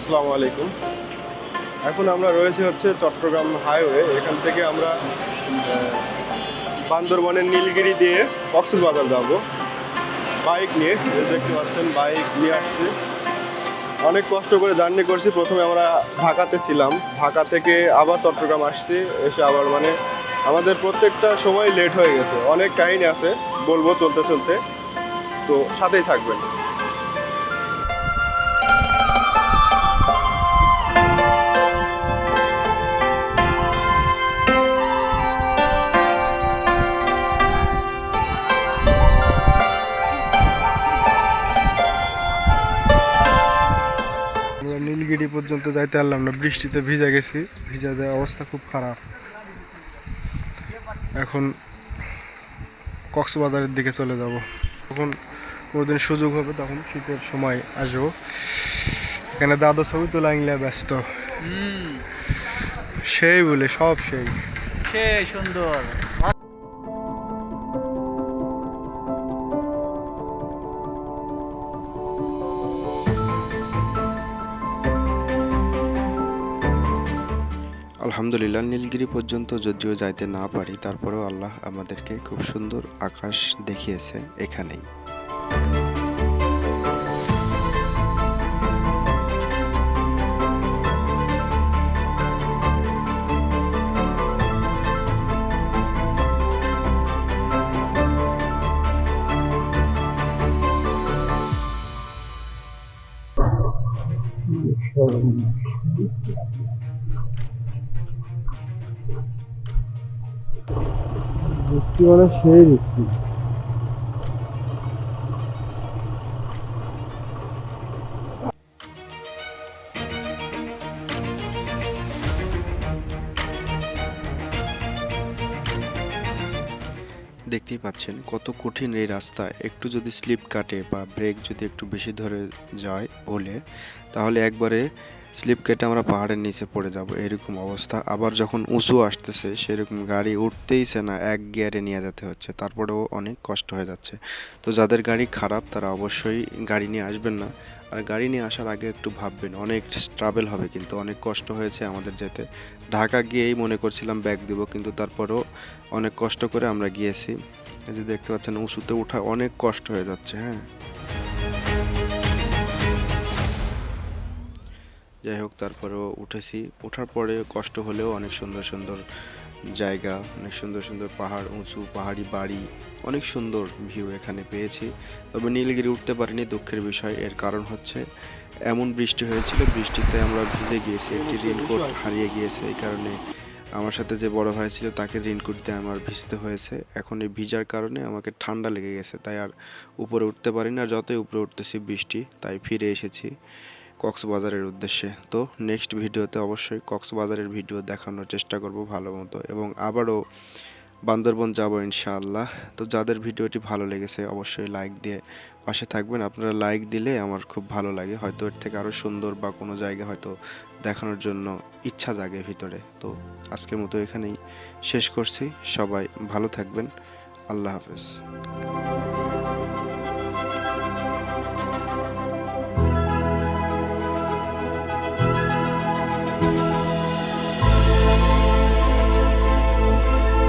আসসালামু আলাইকুম। এখন আমরা রয়েছে হচ্ছে চট্টগ্রাম হাইওয়ে। এখান থেকে আমরা বান্দরবনের নীলগিরি দিয়ে কক্সবাজার যাব বাইক নিয়ে। দেখতে পাচ্ছেন বাইক নিয়ে আসছি। অনেক কষ্ট করে জার্নি করছি। প্রথমে আমরা ঢাকাতে ছিলাম, ঢাকা থেকে আবার চট্টগ্রাম আসছি, এসে আবার আমাদের প্রত্যেকটা সময় লেট হয়ে গেছে। অনেক কাহিনী আছে, বলবো চলতে চলতে, তো সাথেই থাকবেন। নীলগিরি পর্যন্ত যাইতে পারলাম না, বৃষ্টিতে ভিজে গেছি। ভিজা দেওয়ার অবস্থা খুব খারাপ। এখন কক্সবাজারের দিকে চলে যাব। তখন কোনোদিন সুযোগ হবে, তখন শীতের সময় আসবো। এখানে দাদু ছবি তোলা নিয়ে ব্যস্ত। সেই বলে সব সেই সুন্দর। আলহামদুলিল্লাহ, নীলগিরি পর্যন্ত যদিও যাইতে না পারি, তারপরেও আল্লাহ আমাদেরকে খুব সুন্দর আকাশ দেখিয়েছে এখানেই। সেই বৃষ্টি। দেখতেই পাচ্ছেন কত কঠিন এই রাস্তা। একটু যদি স্লিপ কাটে বা ব্রেক যদি একটু বেশি ধরে যায় ভুলে, তাহলে একবারে স্লিপ কেটে আমরা পাহাড়ের নিচে পড়ে যাব, এরকম অবস্থা। আবার যখন উঁচু আসতেছে সেরকম গাড়ি উঠতেইছে না, এক গিয়ারে নিয়ে যেতে হচ্ছে, তারপরেও অনেক কষ্ট হয়ে যাচ্ছে। তো যাদের গাড়ি খারাপ তারা অবশ্যই গাড়ি নিয়ে আসবেন না। আর গাড়ি নিয়ে আসার আগে একটু ভাববেন, অনেক ট্রাভেল হবে, কিন্তু অনেক কষ্ট হয়েছে আমাদের যেতে। ঢাকা গিয়েই মনে করছিলাম ব্যাগ দিব, কিন্তু তারপরেও অনেক কষ্ট করে আমরা গিয়েছি। এই যে দেখতে পাচ্ছেন উঁচুতে ওঠা অনেক কষ্ট হয়ে যাচ্ছে। হ্যাঁ, যাই হোক, তারপরেও উঠেছি। ওঠার পরে কষ্ট হলেও অনেক সুন্দর সুন্দর জায়গা, অনেক সুন্দর সুন্দর পাহাড়, উঁচু পাহাড়ি বাড়ি, অনেক সুন্দর ভিউ এখানে পেয়েছি। তবে নীলগিরি উঠতে পারিনি, দুঃখের বিষয়। এর কারণ হচ্ছে এমন বৃষ্টি হয়েছিল, বৃষ্টিতে আমরা ভিজে গিয়েছি, একটি রেইনকোট হারিয়ে গিয়েছে। এই কারণে আমার সাথে যে বড় ভাই ছিল তাকে রেইনকোট দিয়ে আমার ভিজতে হয়েছে। এখন এই ভিজার কারণে আমাকে ঠান্ডা লেগে গেছে, তাই আর উপরে উঠতে পারি না। আর যতই উপরে উঠতেছি বৃষ্টি, তাই ফিরে এসেছি কক্সবাজারের উদ্দেশ্যে। তো নেক্সট ভিডিওতে অবশ্যই কক্সবাজারের ভিডিও দেখানোর চেষ্টা করব ভালো মতো, এবং আবারও বান্দরবন যাব ইনশাআল্লাহ। তো যাদের ভিডিওটি ভালো লেগেছে অবশ্যই লাইক দিয়ে পাশে থাকবেন। আপনারা লাইক দিলে আমার খুব ভালো লাগে, হয়তো এর থেকে আরও সুন্দর বা কোনো জায়গা হয়তো দেখানোর জন্য ইচ্ছা জাগে ভিতরে। তো আজকের মতো এখানেই শেষ করছি। সবাই ভালো থাকবেন। আল্লাহ হাফেজ।